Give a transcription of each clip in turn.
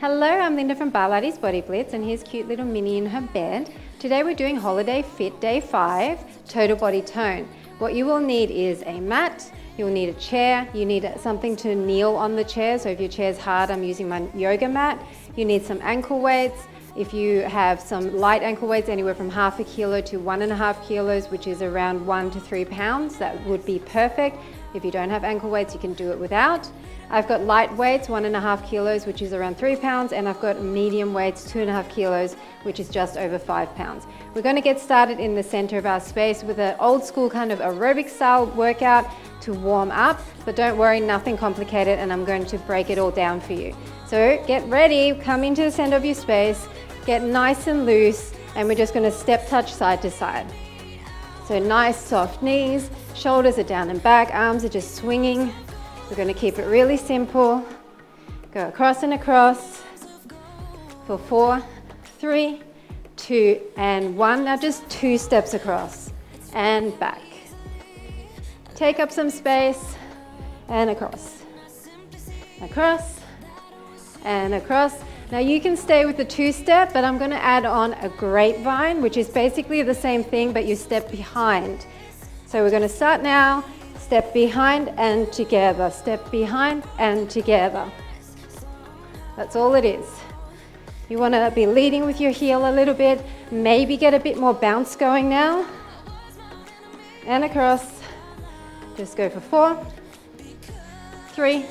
Hello, I'm Linda from Barlates Body Blitz, and here's cute little Minnie in her bed. Today we're doing Holiday Fit Day 5, Total Body Tone. What you will need is a mat, you'll need a chair, you need something to kneel on the chair, so if your chair's hard, I'm using my yoga mat. You need some ankle weights. If you have some light ankle weights, anywhere from 1/2 kilo to 1.5 kilos, which is around 1 to 3 pounds, that would be perfect. If you don't have ankle weights, you can do it without. I've got light weights, 1.5 kilos, which is around 3 pounds, and I've got medium weights, 2.5 kilos, which is just over 5 pounds. We're going to get started in the center of our space with an old school kind of aerobic style workout to warm up, but don't worry, nothing complicated, and I'm going to break it all down for you. So get ready, come into the center of your space, get nice and loose, and we're just going to step touch side to side. So nice soft knees, shoulders are down and back, arms are just swinging. We're going to keep it really simple. Go across and across for 4, 3, 2, and 1. Now just 2 steps across and back. Take up some space and across. Across and across. Now you can stay with the 2-step, but I'm going to add on a grapevine, which is basically the same thing, but you step behind. So we're going to start now. Step behind and together, step behind and together. That's all it is. You want to be leading with your heel a little bit, maybe get a bit more bounce going now. And across. Just go for 4, 3,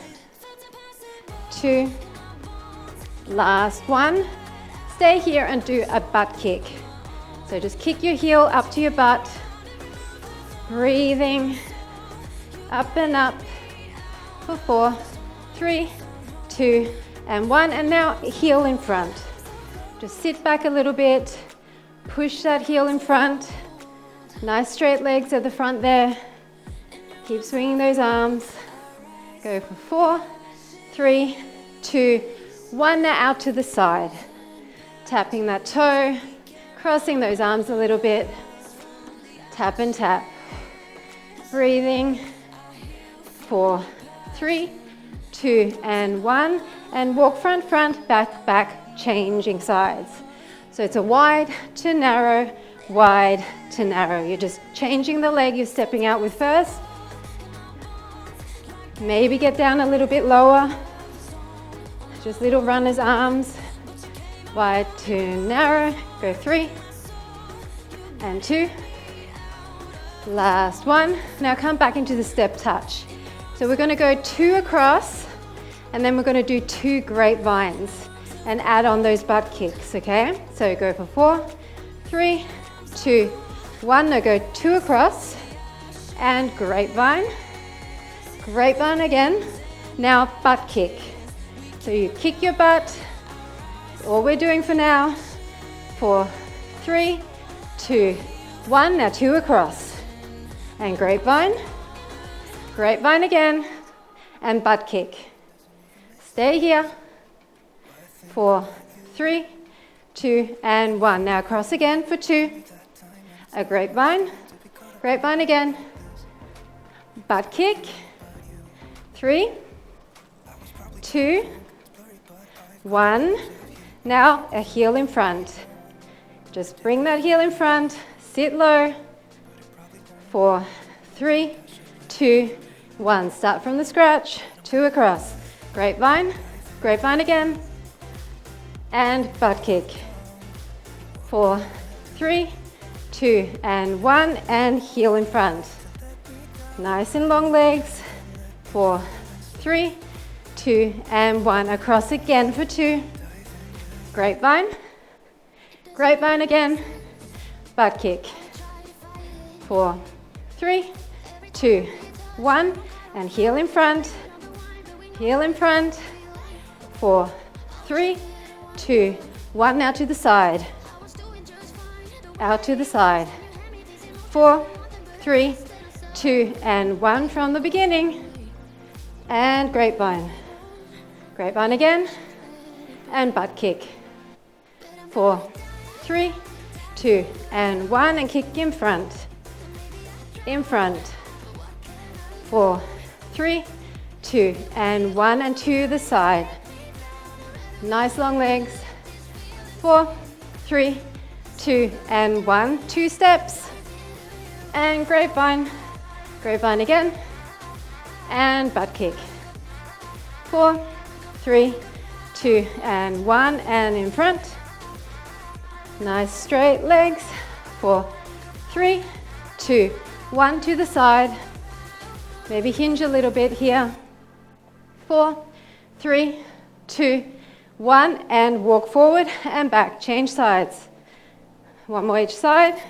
2, last one. Stay here and do a butt kick. So just kick your heel up to your butt, breathing. Up and up for 4, 3, 2, and 1. And now heel in front. Just sit back a little bit, push that heel in front. Nice straight legs at the front there. Keep swinging those arms. Go for 4, 3, 2, 1. Now out to the side. Tapping that toe, crossing those arms a little bit. Tap and tap. Breathing. 4, 3, 2, and 1. And walk front, front, back, back, changing sides. So it's a wide to narrow, wide to narrow. You're just changing the leg you're stepping out with first. Maybe get down a little bit lower. Just little runner's arms. Wide to narrow. Go 3 and 2. Last one. Now come back into the step touch. So we're going to go 2 across, and then we're going to do 2 grapevines and add on those butt kicks, okay? So go for 4, 3, 2, 1. Now go 2 across and grapevine. Grapevine again. Now butt kick. So you kick your butt. That's all we're doing for now. 4, 3, 2, 1. Now 2 across and grapevine. Grapevine again, and butt kick. Stay here. 4, 3, 2, and 1. Now cross again for 2. A grapevine. Grapevine again. Butt kick. 3, 2, 1. Now a heel in front. Just bring that heel in front. Sit low. 4, 3, 2, 1. Start from the scratch. 2 across. Grapevine. Grapevine again. And butt kick. 4, 3, 2, and 1. And heel in front. Nice and long legs. 4, 3, 2, and 1. Across again for 2. Grapevine. Grapevine again. Butt kick. 4, 3, 2, 1, and heel in front, heel in front. 4, 3, 2, 1. Now to the side, out to the side. 4, 3, 2, and 1 from the beginning. And grapevine. Grapevine again, and butt kick. 4, 3, 2, and 1, and kick in front. In front. 4, 3, 2, and 1, and to the side. Nice long legs. 4, 3, 2, and 1. 2 steps. And grapevine. Grapevine again. And butt kick. 4, 3, 2, and 1. And in front. Nice straight legs. 4, 3, 2, 1 to the side. Maybe hinge a little bit here. 4, 3, 2, 1, and walk forward and back. Change sides. One more each side.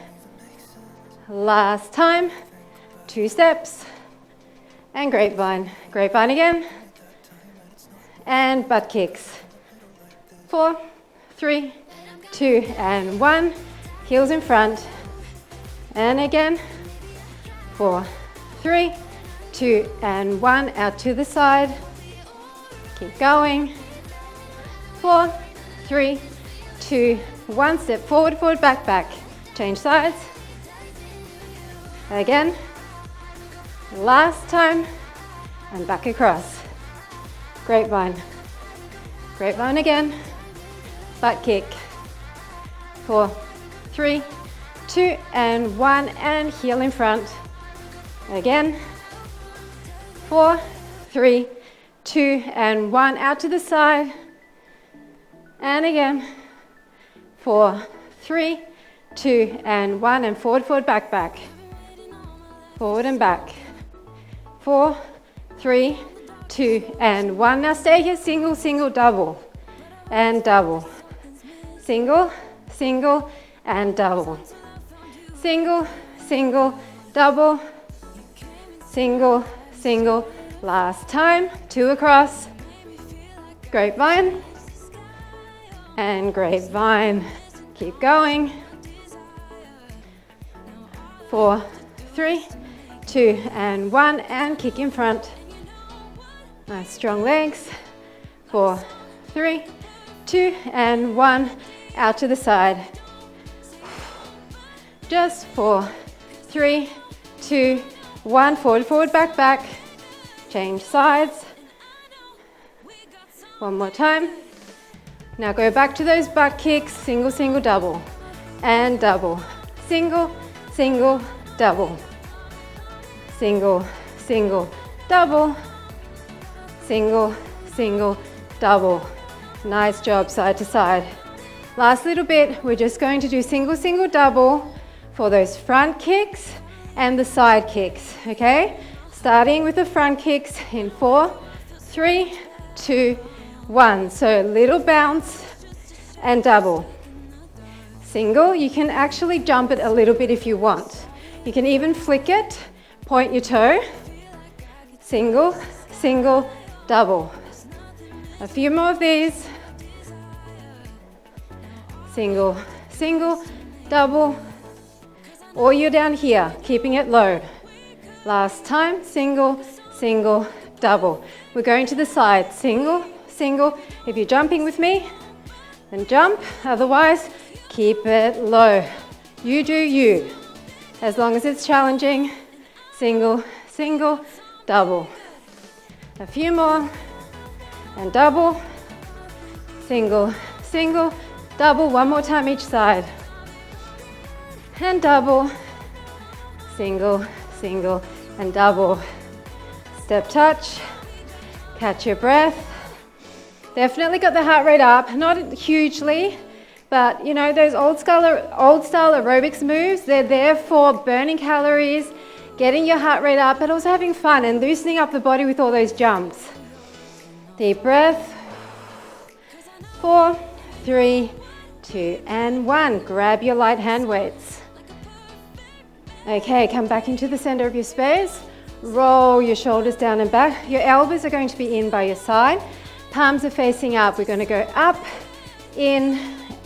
Last time. 2 steps. And grapevine. Grapevine again. And butt kicks. 4, 3, 2, and 1. Heels in front. And again. 4, 3, 2, and 1. Out to the side. Keep going. 4, 3, 2, 1. Step forward, forward, back, back. Change sides. Again. Last time. And back across. Grapevine. Grapevine again. Butt kick. 4, 3, 2, and 1. And heel in front. Again. 4, 3, 2, and 1. Out to the side. And again. 4, 3, 2, and 1. And forward, forward, back, back. Forward and back. 4, 3, 2, and 1. Now stay here. Single, single, double. And double. Single, single, and double. Single, single, double. Single, single. Last time. 2 across. Grapevine. And grapevine. Keep going. 4, 3, 2, and 1. And kick in front. Nice strong legs. 4, 3, 2, and 1. Out to the side. Just 4, 3, 2, 1. Forward, forward, back, back. Change sides. One more time. Now go back to those butt kicks. Single, single, double. And double. Single, single, double. Single, single, double. Single, single, double. Nice job, side to side. Last little bit, we're just going to do single, single, double for those front kicks and the side kicks, okay? Starting with the front kicks in 4, 3, 2, 1. So little bounce and double. Single, you can actually jump it a little bit if you want. You can even flick it, point your toe. Single, single, double. A few more of these. Single, single, double. Or you're down here, keeping it low. Last time, single, single, double. We're going to the side, single, single. If you're jumping with me, then jump. Otherwise, keep it low. You do you. As long as it's challenging, single, single, double. A few more, and double, single, single, double. One more time each side. And double, single, single, and double. Step touch, catch your breath. Definitely got the heart rate up, not hugely, but you know, those old style aerobics moves, they're there for burning calories, getting your heart rate up, but also having fun and loosening up the body with all those jumps. Deep breath. 4, 3, 2, and 1. Grab your light hand weights. Okay, come back into the center of your space. Roll your shoulders down and back. Your elbows are going to be in by your side. Palms are facing up. We're going to go up, in,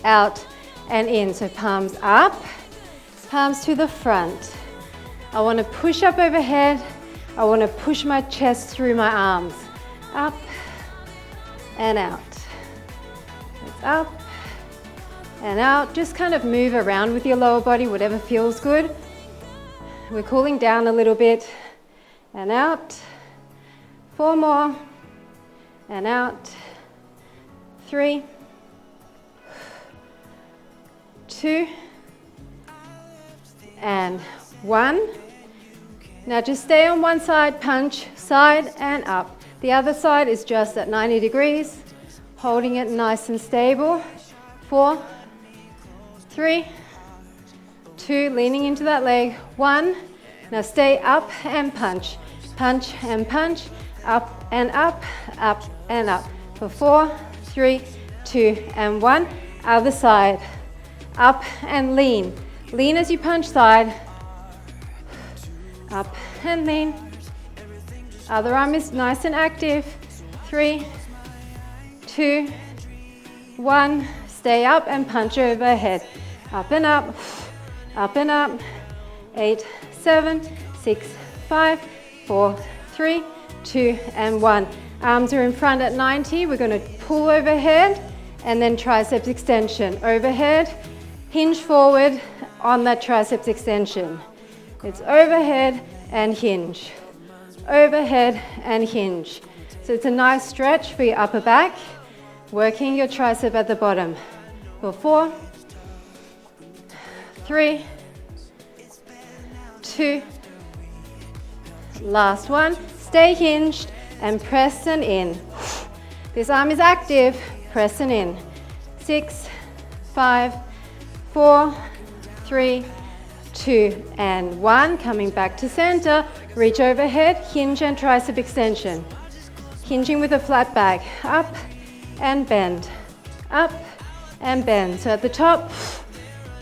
out, and in. So palms up, palms to the front. I want to push up overhead. I want to push my chest through my arms. Up and out. It's up and out. Just kind of move around with your lower body, whatever feels good. We're cooling down a little bit. And out. 4 more. And out. 3, 2, and 1. Now just stay on one side, punch, side and up. The other side is just at 90 degrees, holding it nice and stable. 4, 3, 2, leaning into that leg. 1. Now stay up and punch. Punch and punch, up and up, up and up. For 4, 3, 2, and 1. Other side. Up and lean. Lean as you punch side. Up and lean. Other arm is nice and active. 3, 2, 1. Stay up and punch overhead. Up and up, up and up. 8, 7, 6, 5, 4, 3, 2, and 1. Arms are in front at 90. We're going to pull overhead and then triceps extension. Overhead, hinge forward on that triceps extension. It's overhead and hinge. Overhead and hinge. So it's a nice stretch for your upper back, working your tricep at the bottom. For 4, 3, 2, last one. Stay hinged and press and in. This arm is active, press and in. 6, 5, 4, 3, 2, and 1. Coming back to center, reach overhead, hinge and tricep extension. Hinging with a flat back, up and bend, up and bend. So at the top,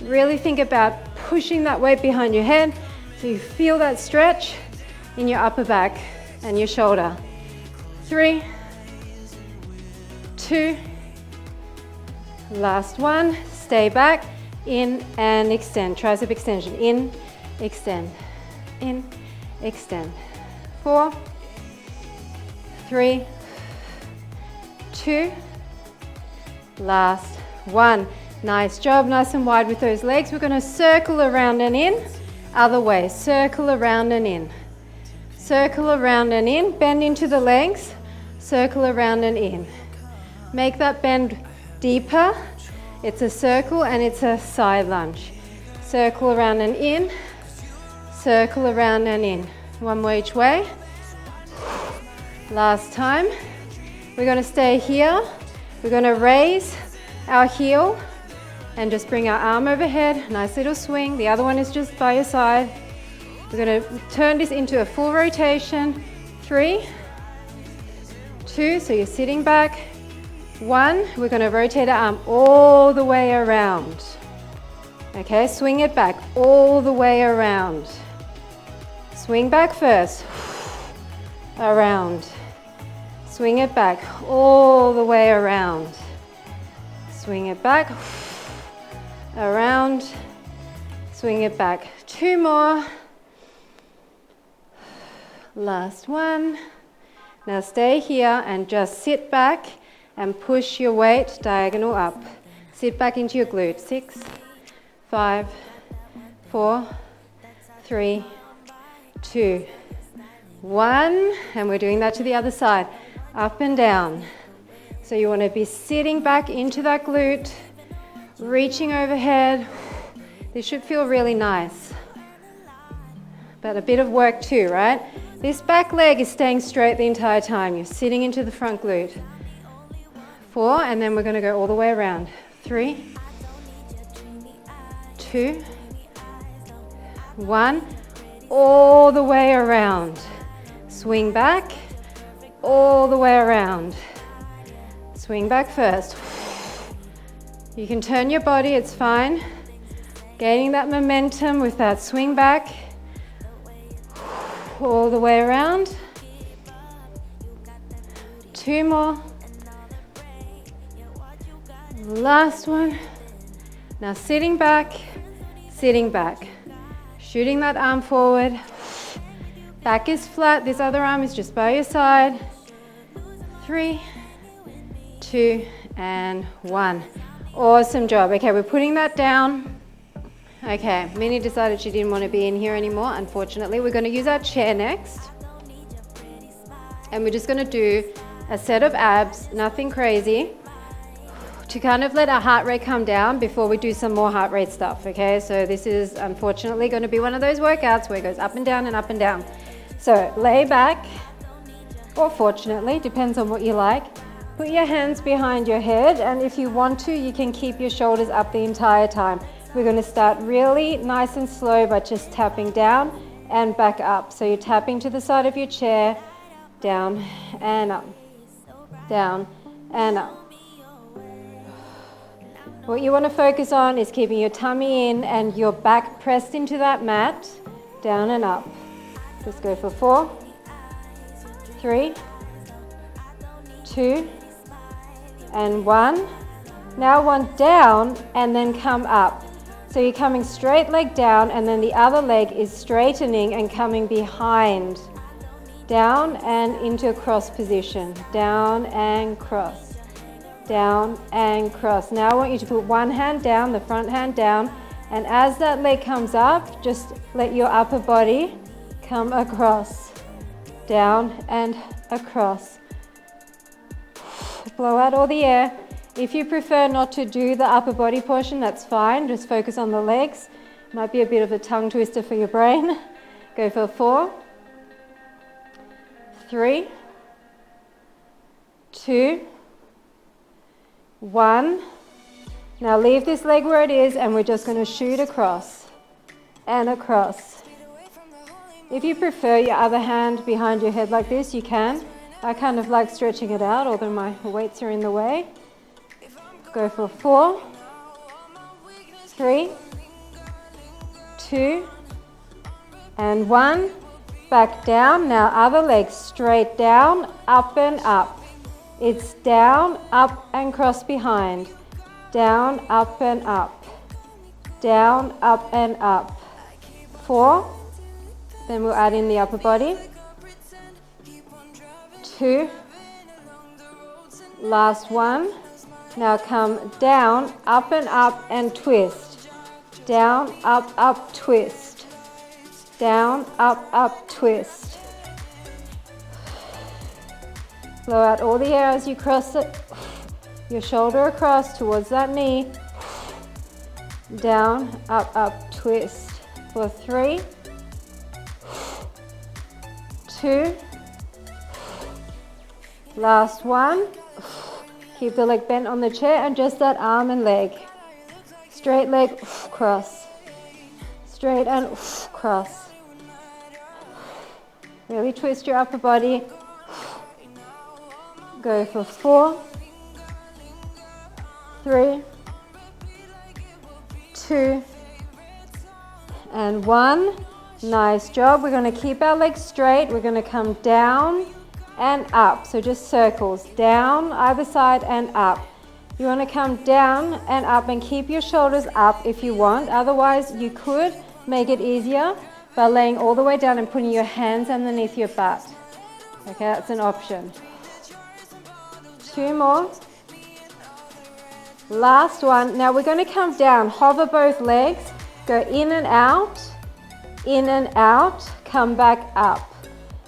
really think about pushing that weight behind your head so you feel that stretch in your upper back and your shoulder. 3, 2, last one. Stay back, in and extend. Tricep extension, in, extend, in, extend. 4, 3, 2, last one. Nice job, nice and wide with those legs. We're going to circle around and in. Other way, circle around and in. Circle around and in, bend into the legs, circle around and in. Make that bend deeper. It's a circle and it's a side lunge. Circle around and in, circle around and in. One more each way. Last time. We're going to stay here. We're going to raise our heel and just bring our arm overhead. Nice little swing. The other one is just by your side. We're going to turn this into a full rotation. 3, 2, so you're sitting back. 1, we're going to rotate our arm all the way around. Okay, swing it back all the way around. Swing back first. Around. Swing it back all the way around. Swing it back. Around. Swing it back. 2 more. Last one. Now stay here and just sit back and push your weight diagonal up. Sit back into your glute. 6, 5, 4, 3, 2, 1. And we're doing that to the other side. Up and down. So you want to be sitting back into that glute, reaching overhead. This should feel really nice. But a bit of work too, right? This back leg is staying straight the entire time. You're sitting into the front glute. 4, and then we're going to go all the way around. 3, 2, 1. All the way around. Swing back, all the way around. Swing back first. You can turn your body, it's fine. Gaining that momentum with that swing back. All the way around. 2 more. Last one. Now sitting back, shooting that arm forward. Back is flat, this other arm is just by your side. 3, 2, and 1. Awesome job. Okay, we're putting that down. Okay, Minnie decided she didn't want to be in here anymore, unfortunately. We're going to use our chair next. And we're just going to do a set of abs, nothing crazy. to kind of let our heart rate come down before we do some more heart rate stuff, okay? So this is unfortunately going to be one of those workouts where it goes up and down and up and down. So lay back, or fortunately, depends on what you like. Put your hands behind your head, and if you want to, you can keep your shoulders up the entire time. We're going to start really nice and slow by just tapping down and back up. So you're tapping to the side of your chair, down and up, down and up. What you want to focus on is keeping your tummy in and your back pressed into that mat, down and up. Let's go for 4, 3, 2, and 1. Now 1 down and then come up. So you're coming straight leg down and then the other leg is straightening and coming behind. Down and into a cross position. Down and cross. Down and cross. Now I want you to put one hand down, the front hand down, and as that leg comes up, just let your upper body come across. Down and across. Blow out all the air. If you prefer not to do the upper body portion, that's fine. Just focus on the legs. Might be a bit of a tongue twister for your brain. Go for 4, 3, 2, 1. Now leave this leg where it is and we're just going to shoot across and across. If you prefer your other hand behind your head like this, you can. I kind of like stretching it out, although my weights are in the way. Go for 4, 3, 2, and 1. Back down. Now other leg straight down, up and up. It's down, up and cross behind. Down, up and up. Down, up and up. 4. Then we'll add in the upper body. 2. Last 1. Now come down, up and twist. Down, up, twist. Down, up, twist. Blow out all the air as you cross it. Your shoulder across towards that knee. Down, up, twist. For 3, 2. Last 1. Keep the leg bent on the chair and just that arm and leg. Straight leg, cross. Straight and cross. Really twist your upper body. Go for 4, 3, 2, and 1. Nice job. We're going to keep our legs straight. We're going to come down and up. So just circles. Down either side and up. You want to come down and up and keep your shoulders up if you want. Otherwise, you could make it easier by laying all the way down and putting your hands underneath your butt. Okay, that's an option. 2 more. Last one. Now we're going to come down. Hover both legs. Go in and out, come back up.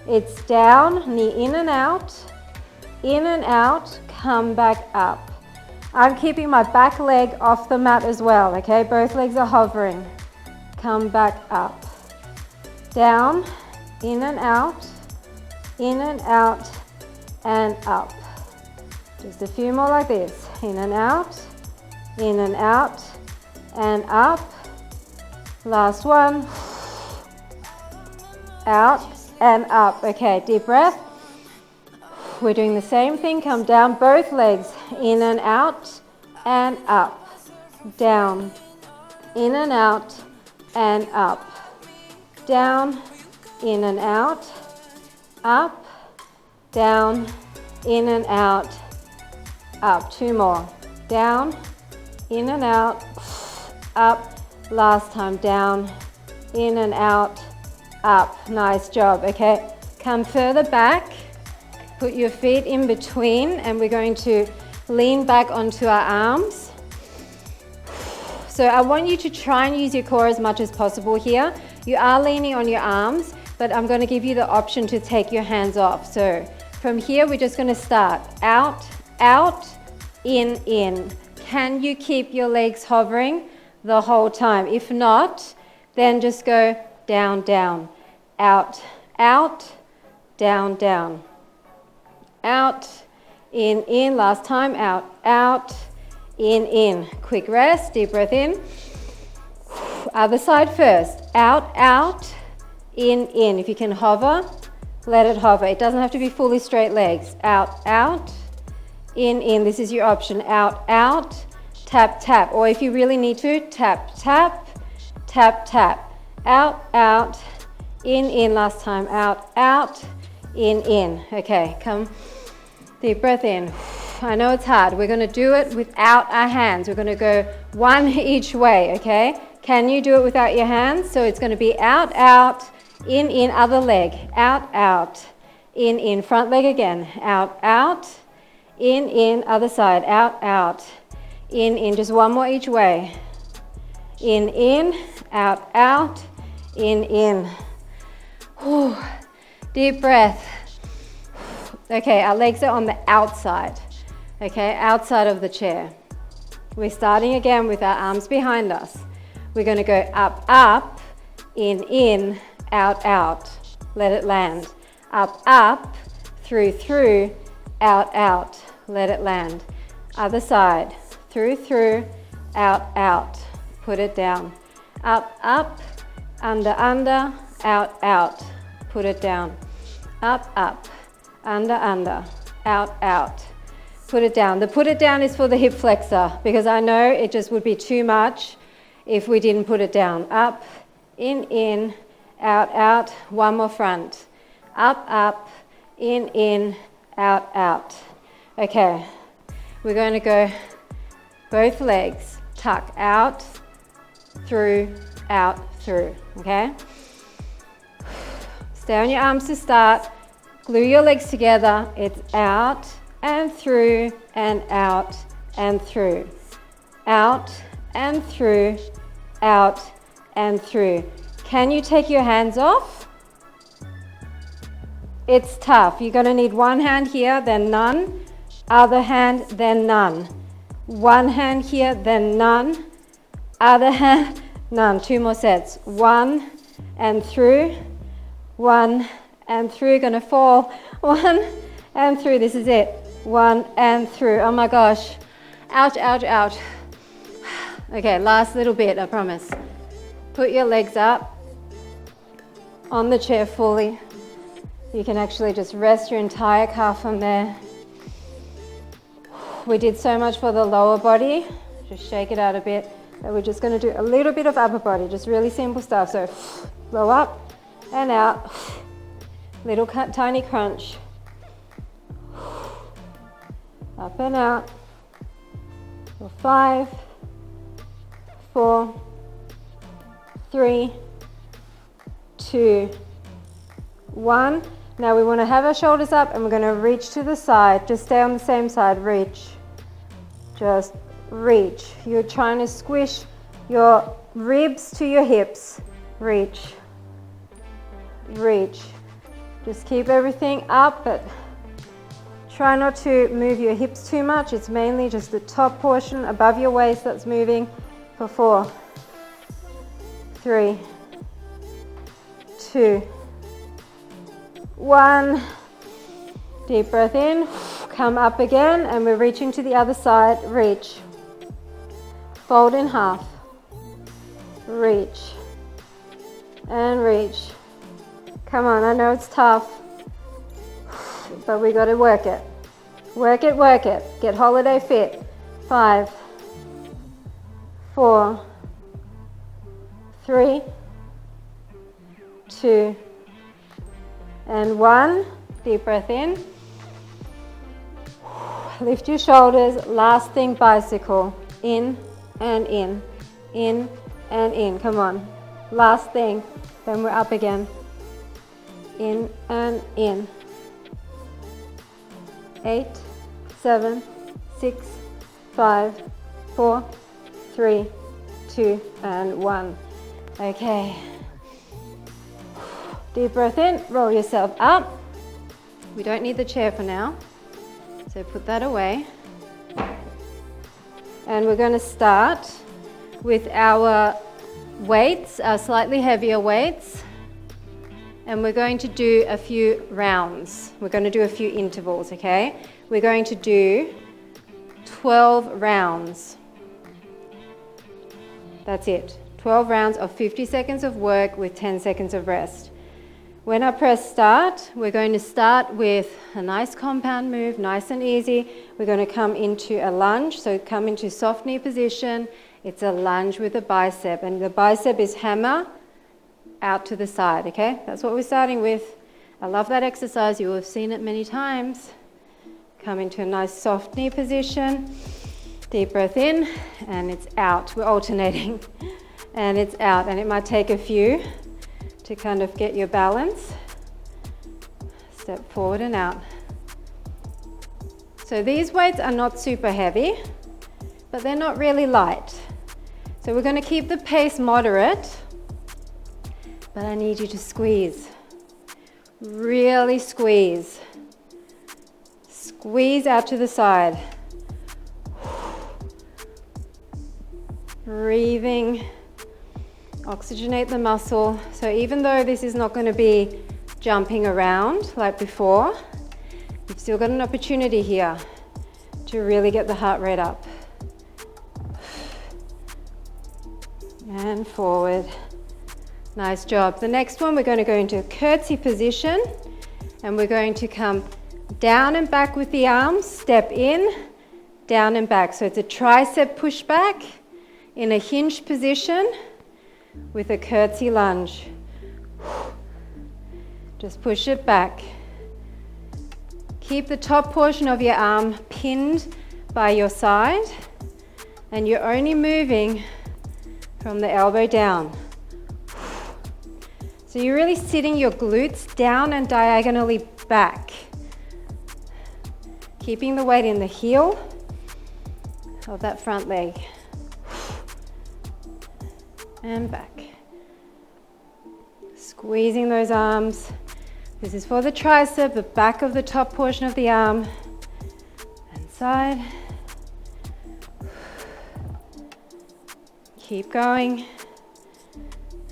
It's down, knee in and out, come back up. I'm keeping my back leg off the mat as well, okay? Both legs are hovering. Come back up. Down, in and out, and up. Just a few more like this. In and out, and up. Last one. Out and up. Okay, deep breath. We're doing the same thing. Come down, both legs. In and up. Down. In and out and up. Down. In and out. Up. Down. In and out. Up. 2 more. Down. In and out. Up. Last time. Down. In and out. Up. Nice job. Okay, come further back. Put your feet in between and we're going to lean back onto our arms. So I want you to try and use your core as much as possible here. You are leaning on your arms, but I'm going to give you the option to take your hands off. So from here, we're just going to start out, in. can you keep your legs hovering the whole time? If not, then just go down, down, out, out, down, down, out, in, last time, out, out, in. Quick rest, deep breath in. Other side first, out, out, in. If you can hover, let it hover. It doesn't have to be fully straight legs. Out, out, in. This is your option. Out, out, tap, tap. Or if you really need to, tap, tap, tap, tap. Out, out, in. Last time, out, out, in. Okay, come, deep breath in. I know it's hard. We're going to do it without our hands. We're going to go one each way, okay? Can you do it without your hands? So it's going to be out, out, in, other leg. Out, out, in. Front leg again. Out, out, in, other side. Out, out, in. Just one more each way. In, out, out, in. Whew. Deep breath. Okay, our legs are on the outside. Okay, outside of the chair. We're starting again with our arms behind us. We're going to go up, up, in, out, out. Let it land. Up, up, through, out, out. Let it land. Other side. Through, out, out. Put it down. Up, up, under, out, out. Put it down. Up, up, under, out, out. Put it down. The put it down is for the hip flexor because I know it just would be too much if we didn't put it down. Up, in, out, out. One more front. Up, up, in, out, out. Okay, we're going to go both legs. Tuck out, through, okay? Stay on your arms to start. Glue your legs together. It's out and through and out and through. Out and through, out and through. Can you take your hands off? It's tough. You're going to need one hand here, then none. Other hand, then none. One hand here, then none. Other hand, none. 2 more sets. 1 and through. 1 and through. Going to fall. 1 and through. This is it. 1 and through. Oh my gosh. Ouch, ouch, ouch. Okay, last little bit, I promise. Put your legs up on the chair fully. You can actually just rest your entire calf from there. We did so much for the lower body. Just shake it out a bit. But we're just going to do a little bit of upper body. Just really simple stuff. So blow up and out. Little tiny crunch. Up and out. 5, 4, 3, 2, 1. Now we want to have our shoulders up and we're going to reach to the side. Just stay on the same side. Reach. Just reach. You're trying to squish your ribs to your hips. Reach. Reach. Just keep everything up, but try not to move your hips too much. It's mainly just the top portion above your waist that's moving. For 4, 3, 2, 1. Deep breath in. Come up again, and we're reaching to the other side. Reach. Fold in half. Reach. And reach. Come on, I know it's tough, but we got to work it. Work it, work it. Get holiday fit. 5, 4, 3, 2, and 1. Deep breath in. Lift your shoulders. Last thing, bicycle. In and in. In and in. Come on. Last thing. Then we're up again. In and in. 8, 7, 6, 5, 4, 3, 2, and 1. Okay. Deep breath in. Roll yourself up. We don't need the chair for now, so put that away. And we're going to start with our weights, our slightly heavier weights. And we're going to do a few rounds. We're going to do a few intervals, okay? We're going to do 12 rounds. That's it. 12 rounds of 50 seconds of work with 10 seconds of rest. When I press start, we're going to start with a nice compound move, nice and easy. We're going to come into a lunge, so come into soft knee position. It's a lunge with a bicep, and the bicep is hammer out to the side, okay? That's what we're starting with. I love that exercise. You will have seen it many times. Come into a nice soft knee position. Deep breath in, and it's out. We're alternating, and it's out. And it might take a few to kind of get your balance. Step forward and out. So these weights are not super heavy, but they're not really light. So we're going to keep the pace moderate, but I need you to squeeze. Really squeeze. Squeeze out to the side. Breathing. Oxygenate the muscle. So even though this is not going to be jumping around like before, you've still got an opportunity here to really get the heart rate up. And forward. Nice job. The next one, we're going to go into a curtsy position, and we're going to come down and back with the arms, step in, down and back. So it's a tricep push back in a hinged position with a curtsy lunge. Just push it back. Keep the top portion of your arm pinned by your side, and you're only moving from the elbow down. So you're really sitting your glutes down and diagonally back. Keeping the weight in the heel of that front leg. And back. Squeezing those arms. This is for the tricep, the back of the top portion of the arm. And side. Keep going.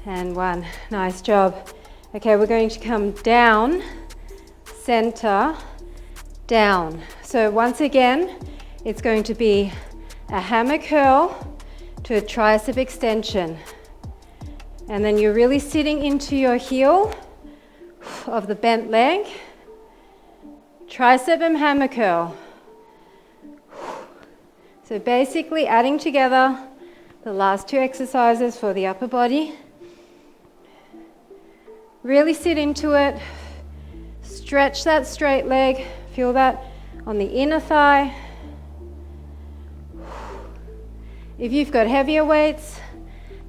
And one. Nice job. Okay, we're going to come down, center, down. So once again, it's going to be a hammer curl to a tricep extension. And then you're really sitting into your heel of the bent leg. Tricep and hammer curl. So basically adding together the last two exercises for the upper body. Really sit into it. Stretch that straight leg. Feel that on the inner thigh. If you've got heavier weights,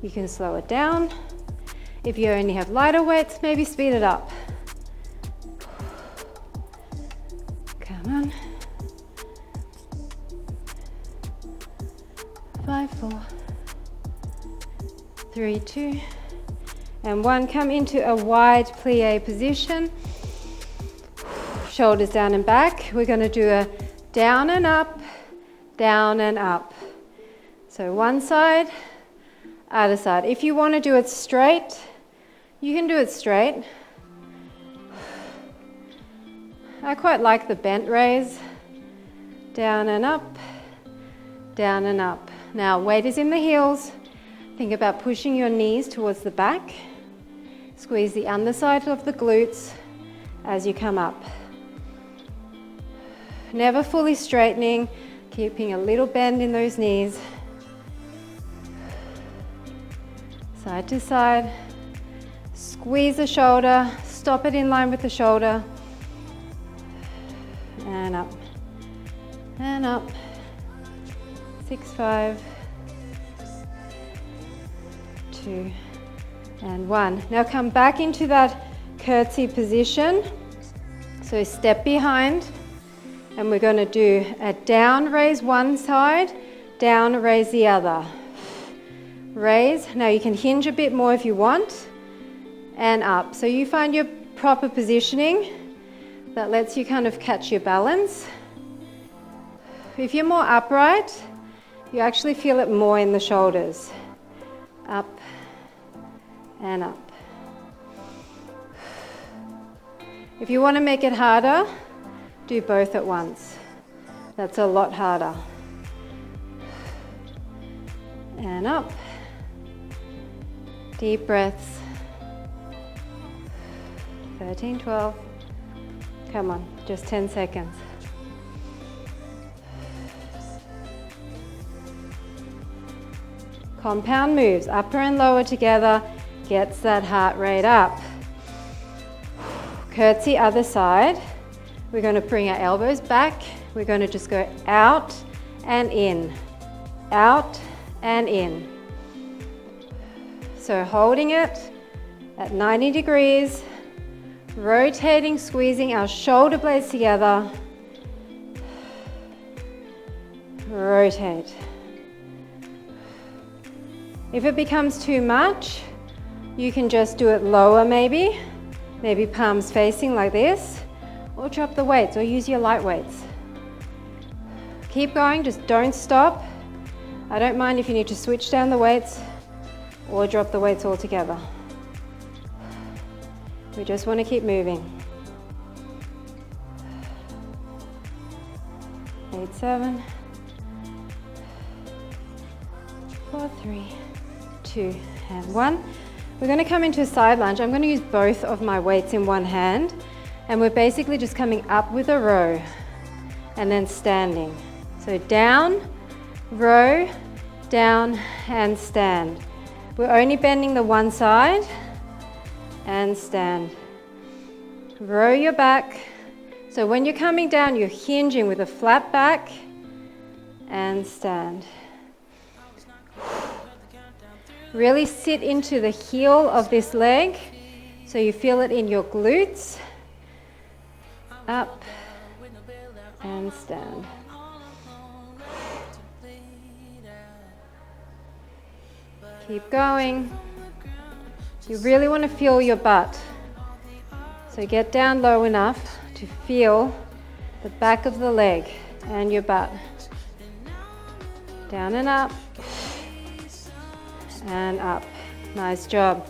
you can slow it down. If you only have lighter weights, maybe speed it up. Come on. 5, 4, 3, 2, and 1. Come into a wide plie position. Shoulders down and back. We're going to do a down and up, down and up. So one side, other side. If you want to do it straight, you can do it straight. I quite like the bent raise. Down and up, down and up. Now weight is in the heels. Think about pushing your knees towards the back. Squeeze the underside of the glutes as you come up. Never fully straightening, keeping a little bend in those knees. Side to side. Squeeze the shoulder, stop it in line with the shoulder. And up. And up. 6, 5, 2, and 1. Now come back into that curtsy position. So step behind, and we're going to do a down raise one side, down raise the other. Raise. Now you can hinge a bit more if you want, and up. So you find your proper positioning that lets you kind of catch your balance. If you're more upright, you actually feel it more in the shoulders. Up and up. If you want to make it harder, do both at once. That's a lot harder. And up. Deep breaths. 13, 12. Come on, just 10 seconds. Compound moves, upper and lower together, gets that heart rate up. Curtsy, other side. We're going to bring our elbows back. We're going to just go out and in, out and in. So holding it at 90 degrees, rotating, squeezing our shoulder blades together. Rotate. If it becomes too much, you can just do it lower maybe palms facing like this, or drop the weights or use your light weights. Keep going, just don't stop. I don't mind if you need to switch down the weights or drop the weights altogether. We just want to keep moving. 8, 7, 4, 3, 2, and 1. We're going to come into a side lunge. I'm going to use both of my weights in one hand, and we're basically just coming up with a row and then standing. So down, row, down, and stand. We're only bending the one side and stand. Row your back. So when you're coming down, you're hinging with a flat back and stand. Really sit into the heel of this leg so you feel it in your glutes. Up and stand. Keep going. You really want to feel your butt. So get down low enough to feel the back of the leg and your butt. Down and up. And up. Nice job.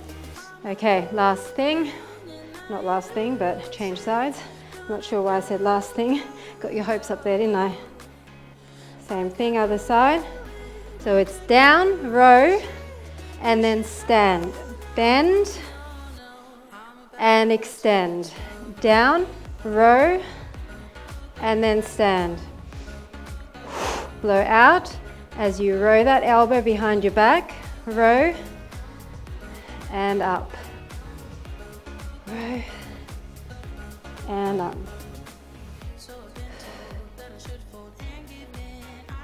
Okay, last thing. Not last thing, but change sides. Not sure why I said last thing. Got your hopes up there, didn't I? Same thing, other side. So it's down, row, and then stand. Bend and extend. Down, row, and then stand. Blow out as you row that elbow behind your back. Row and up. Row and up.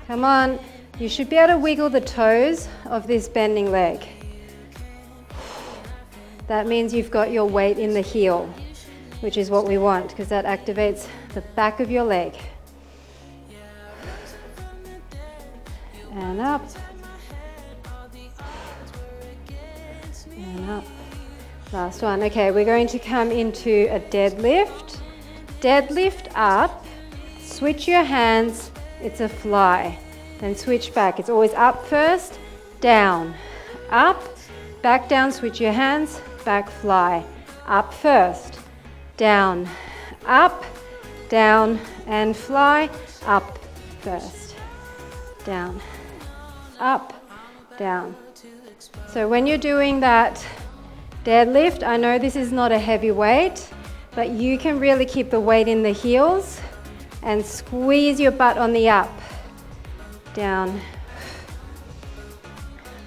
Come on, you should be able to wiggle the toes of this bending leg. That means you've got your weight in the heel, which is what we want because that activates the back of your leg. And up. And up. Last one. Okay, we're going to come into a deadlift. Deadlift up. Switch your hands. It's a fly. Then switch back. It's always up first, down, up, back down, switch your hands, back fly. Up first, down, up, down, and fly. Up first, down, up, down. So when you're doing that deadlift, I know this is not a heavy weight, but you can really keep the weight in the heels and squeeze your butt on the up. Down.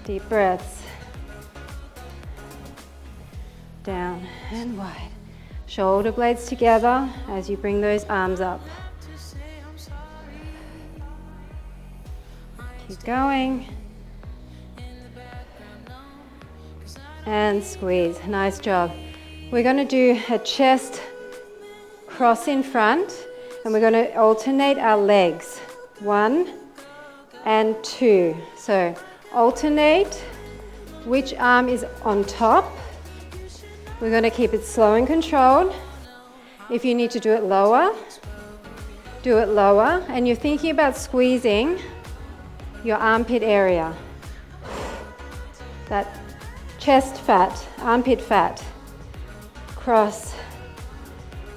Deep breaths. Down and wide. Shoulder blades together as you bring those arms up. Keep going. And squeeze. Nice job. We're going to do a chest cross in front, and we're going to alternate our legs. 1 and 2. So alternate which arm is on top. We're going to keep it slow and controlled. If you need to do it lower, and you're thinking about squeezing, your armpit area. That chest fat, armpit fat. Cross.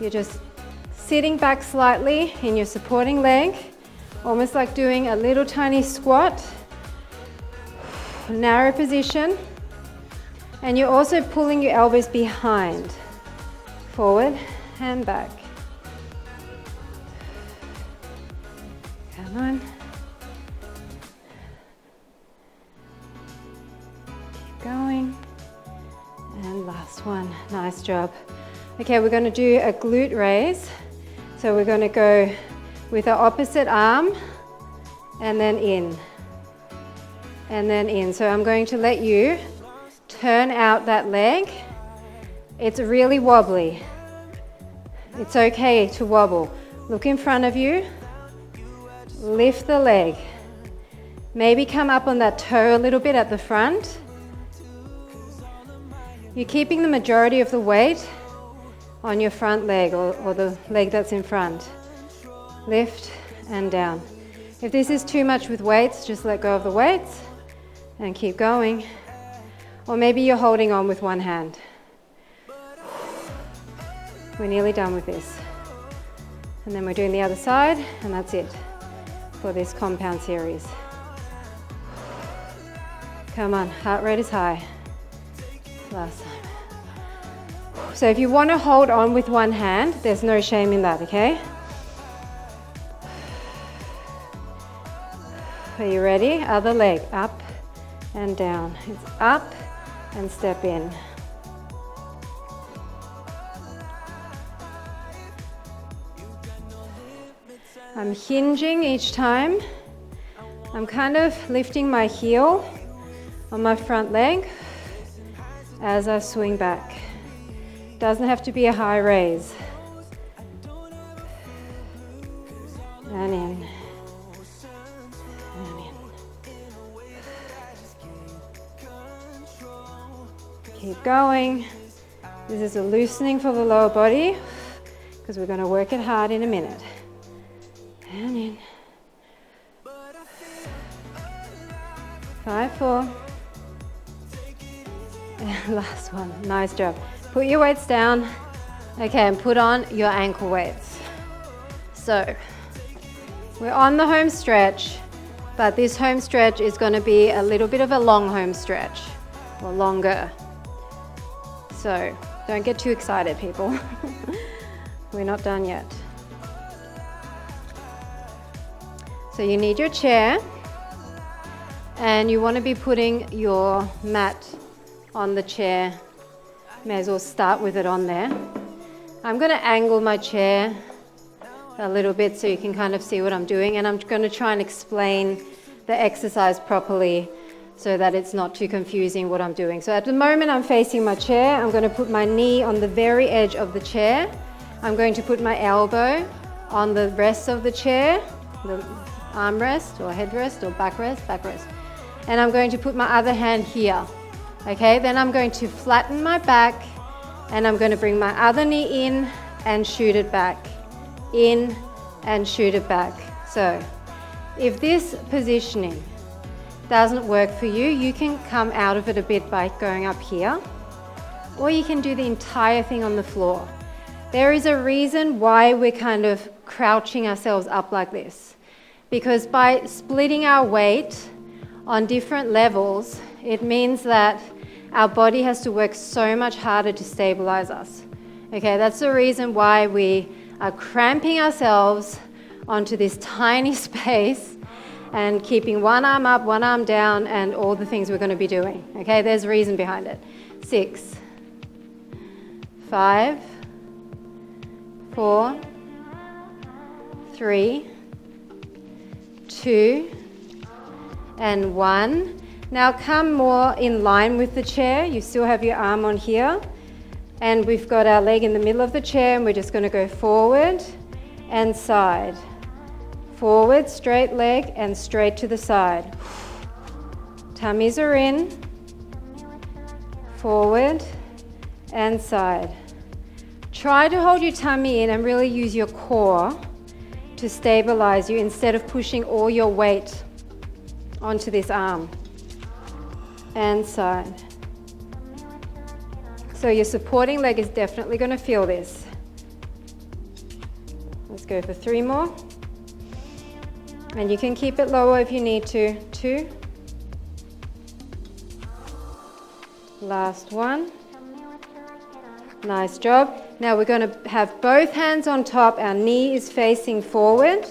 You're just sitting back slightly in your supporting leg, almost like doing a little tiny squat. Narrow position. And you're also pulling your elbows behind. Forward and back. Come on. Keep going. And last one. Nice job. Okay, we're going to do a glute raise. So we're going to go with our opposite arm and then in. And then in. So I'm going to let you turn out that leg. It's really wobbly. It's okay to wobble. Look in front of you. Lift the leg. Maybe come up on that toe a little bit at the front. You're keeping the majority of the weight on your front leg or the leg that's in front. Lift and down. If this is too much with weights, just let go of the weights and keep going. Or maybe you're holding on with one hand. We're nearly done with this. And then we're doing the other side, and that's it for this compound series. Come on, heart rate is high. Last time. So if you want to hold on with one hand, there's no shame in that, okay? Are you ready? Other leg, up and down. It's up and step in. I'm hinging each time. I'm kind of lifting my heel on my front leg as I swing back. Doesn't have to be a high raise. And in. And in. Keep going. This is a loosening for the lower body because we're going to work it hard in a minute. And in. 5, 4. And last one. Nice job. Put your weights down. Okay, and put on your ankle weights. So, we're on the home stretch, but this home stretch is going to be a little bit of a long home stretch, or longer. So, don't get too excited, people. We're not done yet. So you need your chair, and you want to be putting your mat on the chair. May as well start with it on there. I'm going to angle my chair a little bit so you can kind of see what I'm doing, and I'm going to try and explain the exercise properly so that it's not too confusing what I'm doing. So at the moment I'm facing my chair. I'm going to put my knee on the very edge of the chair. I'm going to put my elbow on the rest of the chair, the armrest or headrest or backrest. And I'm going to put my other hand here. Okay, then I'm going to flatten my back and I'm going to bring my other knee in and shoot it back. In and shoot it back. So if this positioning doesn't work for you, you can come out of it a bit by going up here, or you can do the entire thing on the floor. There is a reason why we're kind of crouching ourselves up like this, because by splitting our weight on different levels, it means that our body has to work so much harder to stabilize us. Okay, that's the reason why we are cramping ourselves onto this tiny space and keeping one arm up, one arm down, and all the things we're going to be doing. Okay, there's a reason behind it. 6, 5, 4, 3, 2, and 1. Now come more in line with the chair. You still have your arm on here. And we've got our leg in the middle of the chair, and we're just going to go forward and side. Forward, straight leg, and straight to the side. Tummies are in. Forward and side. Try to hold your tummy in and really use your core to stabilize you instead of pushing all your weight onto this arm and side. So your supporting leg is definitely going to feel this. Let's go for 3 more. And you can keep it lower if you need to. 2. Last one. Nice job. Now we're going to have both hands on top. Our knee is facing forward.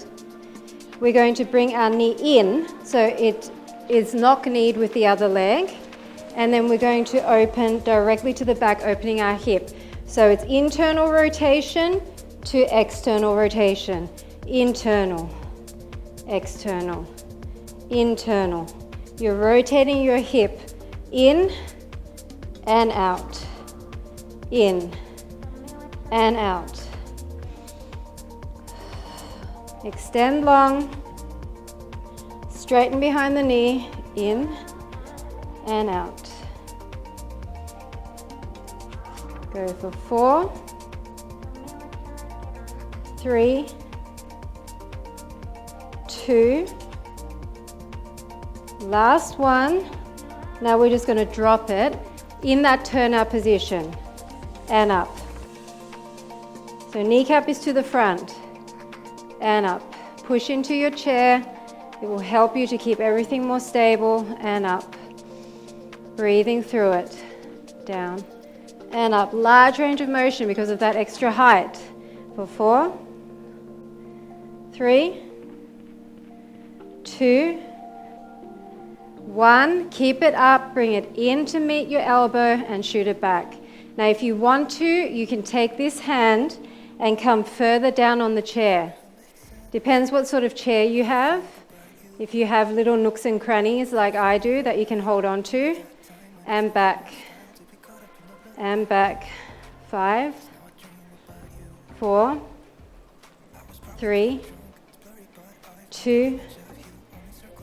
We're going to bring our knee in so it is knock-kneed with the other leg. And then we're going to open directly to the back, opening our hip. So it's internal rotation to external rotation. Internal, external, internal. You're rotating your hip in and out, in and out. Extend long, straighten behind the knee, in and out. Go for 4, 3, 2, last one. Now we're just going to drop it in that turnout position and up. So kneecap is to the front and up. Push into your chair. It will help you to keep everything more stable and up. Breathing through it. Down and up. Large range of motion because of that extra height. For 4, 3, 2, 1. Keep it up. Bring it in to meet your elbow and shoot it back. Now if you want to, you can take this hand and come further down on the chair. Depends what sort of chair you have. If you have little nooks and crannies like I do that you can hold on to. And back. And back. 5, 4, 3, 2,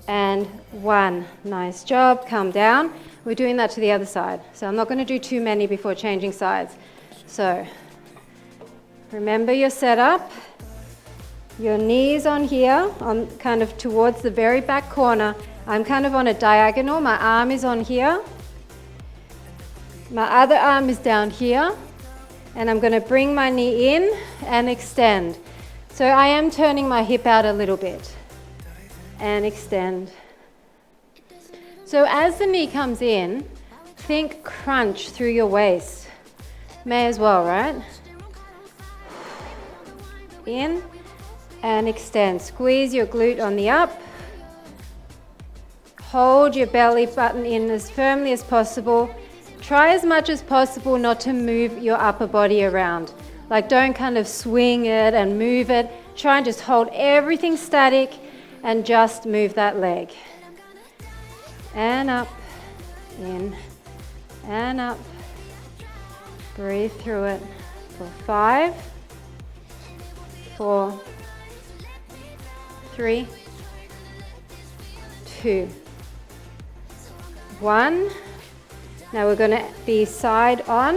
and 1. Nice job. Come down. We're doing that to the other side. So I'm not going to do too many before changing sides. So remember your setup. Your knees on here, on kind of towards the very back corner. I'm kind of on a diagonal. My arm is on here. My other arm is down here. And I'm going to bring my knee in and extend. So I am turning my hip out a little bit. And extend. So as the knee comes in, think crunch through your waist. May as well, right? In and extend. Squeeze your glute on the up. Hold your belly button in as firmly as possible. Try as much as possible not to move your upper body around. Like don't kind of swing it and move it. Try and just hold everything static and just move that leg. And up, in, and up. Breathe through it for 5, 4, 3, 2, 1. Now we're going to be side on.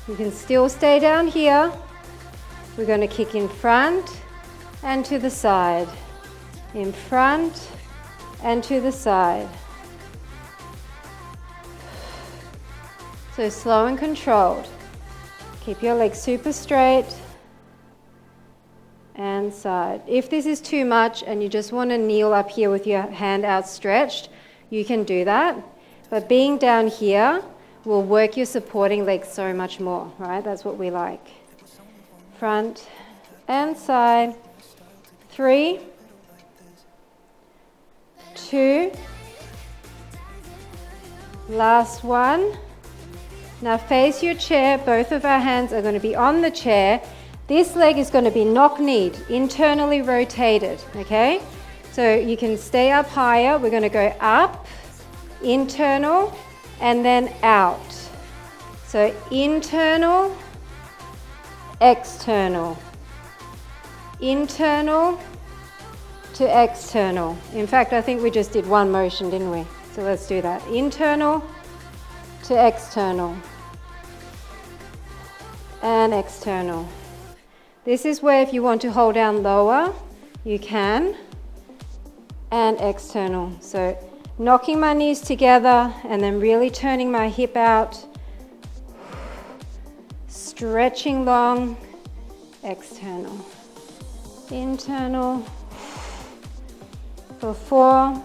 You can still stay down here. We're going to kick in front and to the side. In front and to the side. So slow and controlled. Keep your legs super straight. And side. If this is too much and you just want to kneel up here with your hand outstretched, you can do that. But being down here will work your supporting leg so much more, right? That's what we like. Front and side. 3, 2, last one. Now face your chair. Both of our hands are going to be on the chair. This leg is going to be knock-kneed, internally rotated, okay? So you can stay up higher. We're going to go up, internal, and then out. So internal, external, internal to external. In fact, I think we just did one motion, didn't we? So let's do that. Internal to external and external. This is where if you want to hold down lower, you can. and external. So knocking my knees together and then really turning my hip out, stretching long, external, internal, for 4,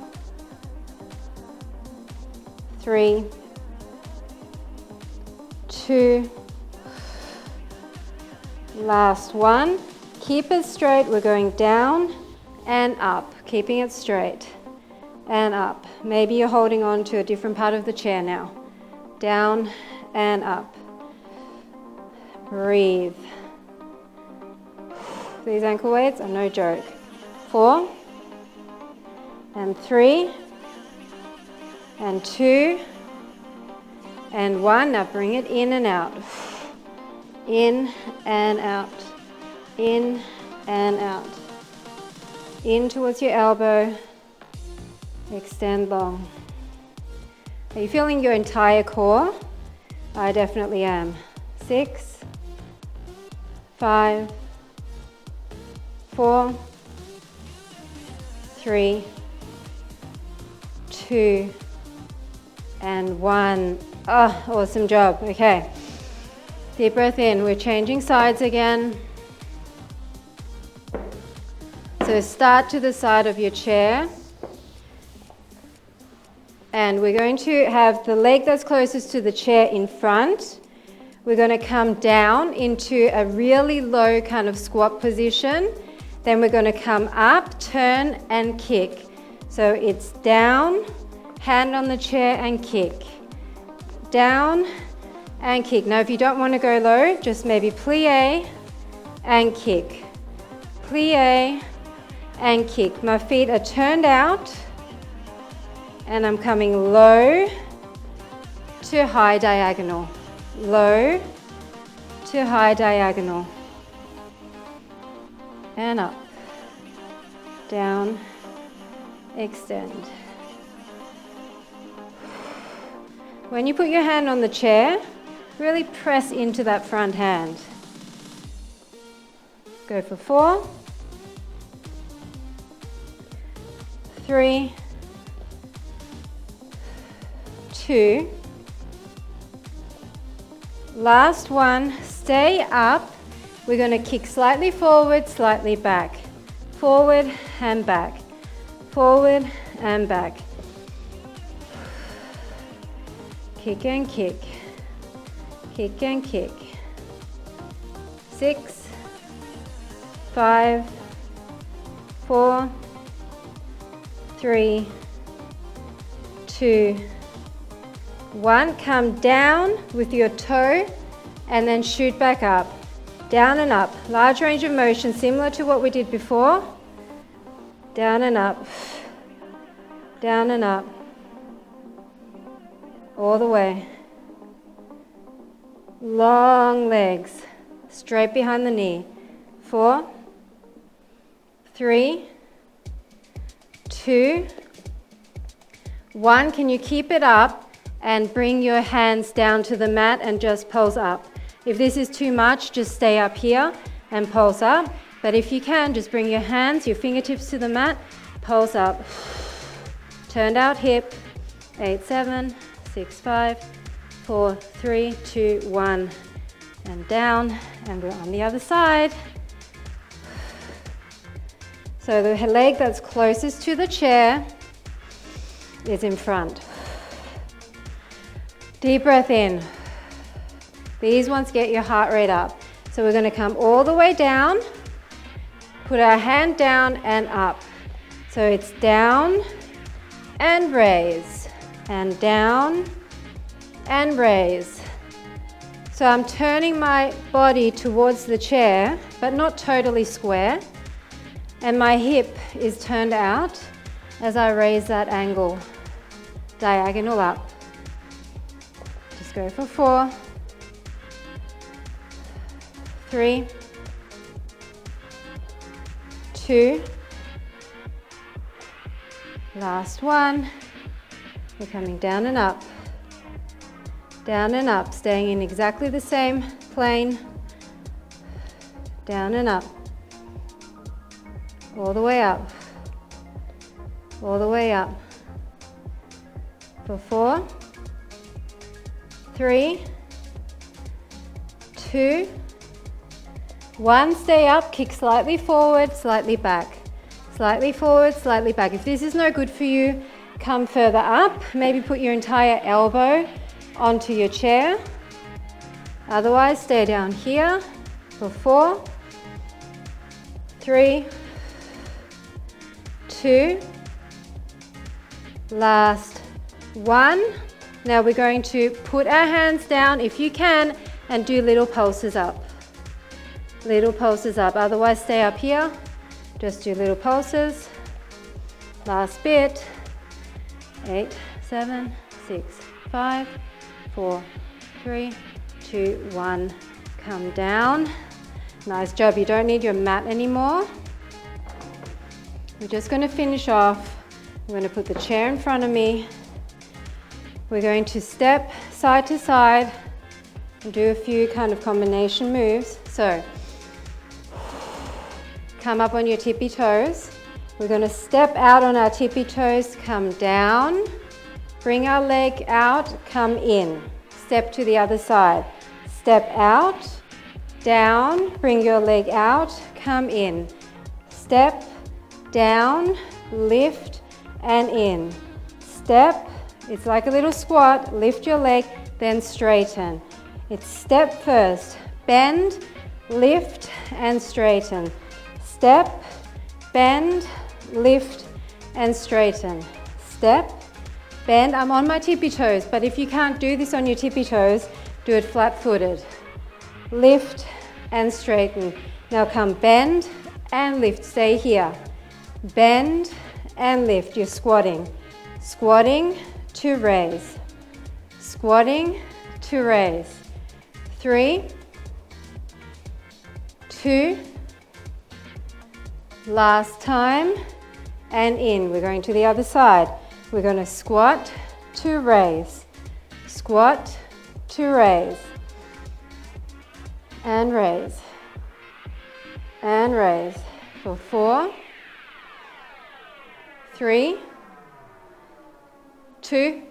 3, 2, last one. Keep it straight. We're going down and up, keeping it straight and up. Maybe you're holding on to a different part of the chair now. Down and up. Breathe. These ankle weights are no joke. 4 and 3 and 2 and 1. Now bring it in and out. In and out. In and out. In towards your elbow. Extend long. Are you feeling your entire core? I definitely am. 6, 5, 4, 3, 2, and 1. Oh, awesome job. Okay. Deep breath in. We're changing sides again. So start to the side of your chair. And we're going to have the leg that's closest to the chair in front. We're going to come down into a really low kind of squat position. Then we're going to come up, turn, and kick. So it's down, hand on the chair, and kick. Down and kick. Now, if you don't want to go low, just maybe plie and kick. Plie and kick. My feet are turned out, and I'm coming low to high diagonal. Low to high diagonal. And up. Down. Extend. When you put your hand on the chair, really press into that front hand. Go for 4, 3, 2. Last one. Stay up. We're going to kick slightly forward, slightly back. Forward and back. Forward and back. Kick and kick. Kick and kick. 6, 5, 4, 3, 2, 1. Come down with your toe and then shoot back up. Down and up. Large range of motion, similar to what we did before. Down and up. Down and up. All the way. Long legs. Straight behind the knee. 4, 3, 2, 1. Can you keep it up and bring your hands down to the mat and just pulse up? If this is too much, just stay up here and pulse up. But if you can, just bring your hands, your fingertips to the mat, pulse up. Turned out hip. 8, 7, 6, 5, 4, 3, 2, 1. And down, and we're on the other side. So the leg that's closest to the chair is in front. Deep breath in. These ones get your heart rate up. So we're going to come all the way down, put our hand down and up. So it's down and raise, and down and raise. So I'm turning my body towards the chair, but not totally square. And my hip is turned out as I raise that angle, diagonal up. Just go for 4, 3, 2, last one. We're coming down and up, staying in exactly the same plane, down and up, all the way up, all the way up. For 4, 3, 2, 1. Stay up, kick slightly forward, slightly back. Slightly forward, slightly back. If this is no good for you, come further up. Maybe put your entire elbow onto your chair. Otherwise, stay down here for 4, 3, 2, last 1. Now we're going to put our hands down if you can and do little pulses up. Little pulses up. Otherwise, stay up here. Just do little pulses. Last bit. 8, 7, 6, 5, 4, 3, 2, 1. Come down. Nice job. You don't need your mat anymore. We're just going to finish off. I'm going to put the chair in front of me. We're going to step side to side and do a few kind of combination moves. So, come up on your tippy toes. We're going to step out on our tippy toes, come down, bring our leg out, come in. Step to the other side. Step out, down, bring your leg out, come in. Step, down, lift, and in. Step, it's like a little squat, lift your leg, then straighten. It's step first, bend, lift, and straighten. Step, bend, lift, and straighten. Step, bend. I'm on my tippy toes, but if you can't do this on your tippy toes, do it flat-footed. Lift and straighten. Now come bend and lift. Stay here. Bend and lift. You're squatting. Squatting to raise. Squatting to raise. 3, 2, last time, and in. We're going to the other side. We're going to squat to raise. Squat to raise. And raise. And raise. For 4, 3, 2,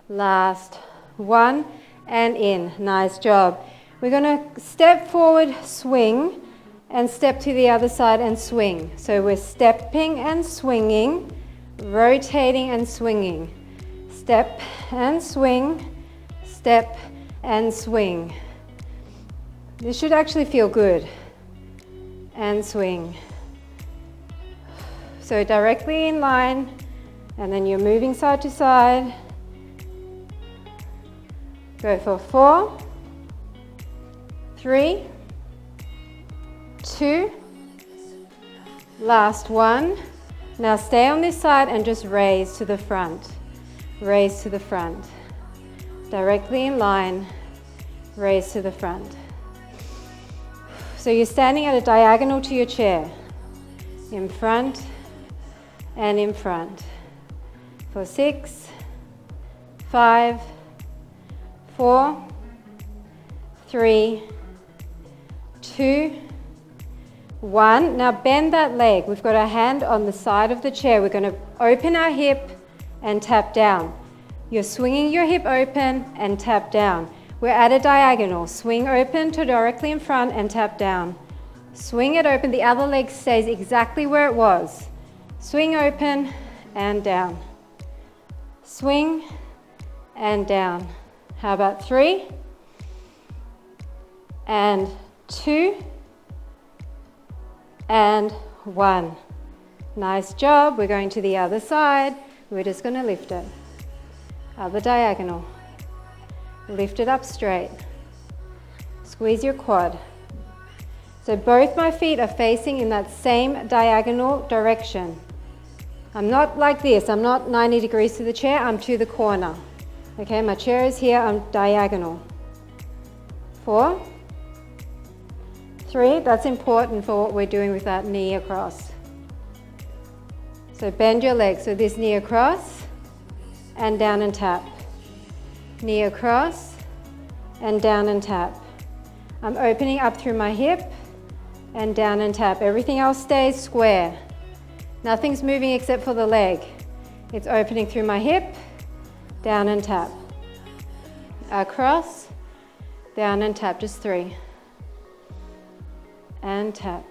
last 1, and in. Nice job. We're going to step forward, swing, and step to the other side and swing. So we're stepping and swinging, rotating and swinging. Step and swing, step and swing. This should actually feel good. And swing. So directly in line, and then you're moving side to side. Go for 4, 3, 2, last 1. Now stay on this side and just raise to the front. Raise to the front. Directly in line, raise to the front. So you're standing at a diagonal to your chair. In front and in front. For 6, 5, 4, 3, 2, 1. Now bend that leg. We've got our hand on the side of the chair. We're going to open our hip and tap down. You're swinging your hip open and tap down. We're at a diagonal. Swing open to directly in front and tap down. Swing it open. The other leg stays exactly where it was. Swing open and down. Swing and down. How about 3 and 2 and 1. Nice job. We're going to the other side. We're just going to lift it. Other diagonal. Lift it up straight. Squeeze your quad. So both my feet are facing in that same diagonal direction. I'm not like this. I'm not 90 degrees to the chair. I'm to the corner. Okay, my chair is here. I'm diagonal. 4, 3. That's important for what we're doing with that knee across. So bend your legs. So this knee across and down and tap. Knee across and down and tap. I'm opening up through my hip and down and tap. Everything else stays square. Nothing's moving except for the leg. It's opening through my hip, down and tap. Across, down and tap, just 3. And tap.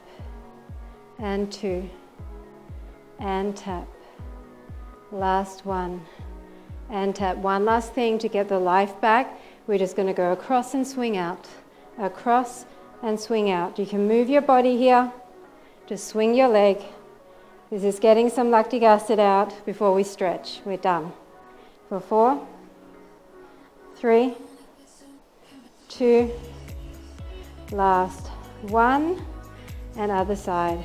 And 2. And tap. Last one. And tap. One last thing to get the life back. We're just going to go across and swing out. Across and swing out. You can move your body here. Just swing your leg. This is getting some lactic acid out before we stretch. We're done. For 4, 3, 2, last 1, and other side.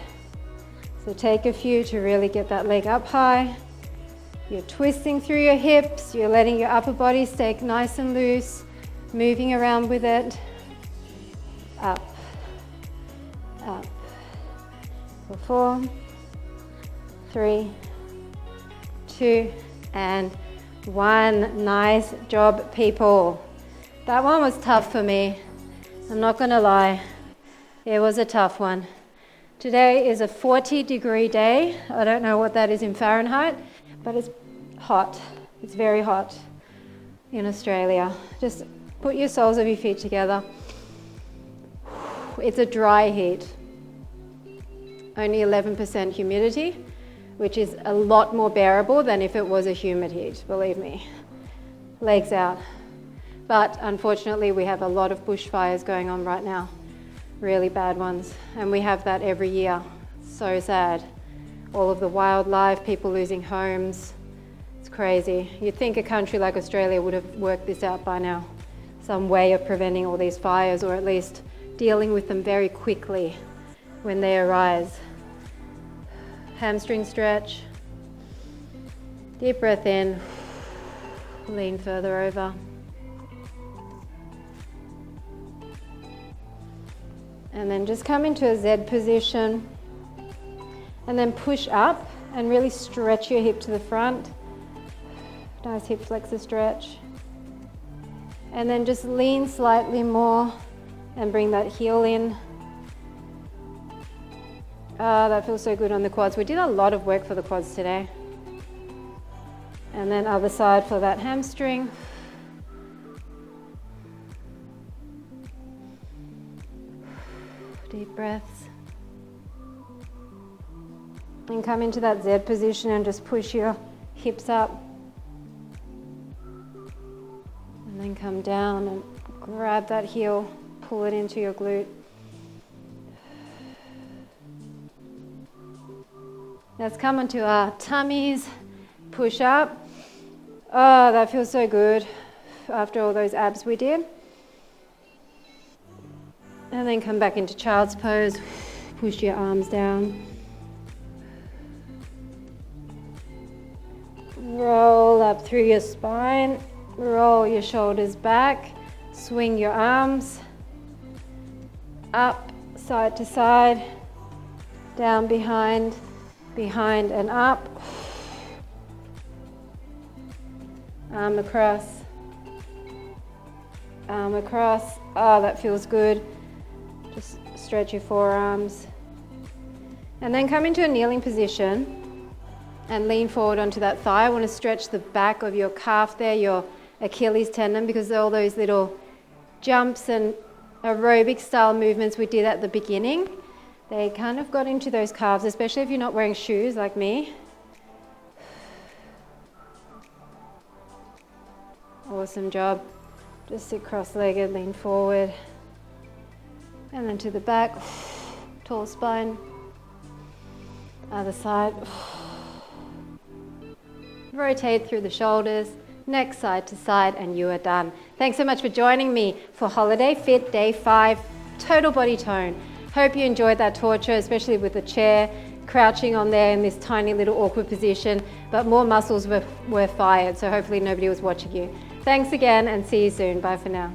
So take a few to really get that leg up high. You're twisting through your hips. You're letting your upper body stay nice and loose, moving around with it. Up, up. For 4, 3, 2, and 1. Nice job, people. That one was tough for me. I'm not going to lie. It was a tough one. Today is a 40-degree day. I don't know what that is in Fahrenheit, but it's hot. It's very hot in Australia. Just put your soles of your feet together. It's a dry heat. Only 11% humidity, which is a lot more bearable than if it was a humid heat, believe me. Legs out. But unfortunately, we have a lot of bushfires going on right now. Really bad ones. And we have that every year. So sad. All of the wildlife, people losing homes. It's crazy. You'd think a country like Australia would have worked this out by now. Some way of preventing all these fires, or at least dealing with them very quickly when they arise. Hamstring stretch. Deep breath in. Lean further over. And then just come into a Z position. And then push up and really stretch your hip to the front. Nice hip flexor stretch. And then just lean slightly more and bring that heel in. That feels so good on the quads. We did a lot of work for the quads today. And then other side for that hamstring. Deep breaths. And come into that Z position and just push your hips up. And then come down and grab that heel, pull it into your glute. Let's come onto our tummies, push up. Oh, that feels so good after all those abs we did. And then come back into child's pose, push your arms down. Roll up through your spine, roll your shoulders back, swing your arms, up, side to side, down behind, behind and up, arm across, arm across. Oh, that feels good. Just stretch your forearms. And then come into a kneeling position and lean forward onto that thigh. I want to stretch the back of your calf there, your Achilles tendon, because all those little jumps and aerobic style movements we did at the beginning, they kind of got into those calves, especially if you're not wearing shoes like me. Awesome job. Just sit cross-legged, lean forward. And then to the back, tall spine. Other side. Rotate through the shoulders, neck side to side, and you are done. Thanks so much for joining me for Holiday Fit Day 5, Total Body Tone. Hope you enjoyed that torture, especially with the chair, crouching on there in this tiny little awkward position, but more muscles were fired, so hopefully nobody was watching you. Thanks again and see you soon. Bye for now.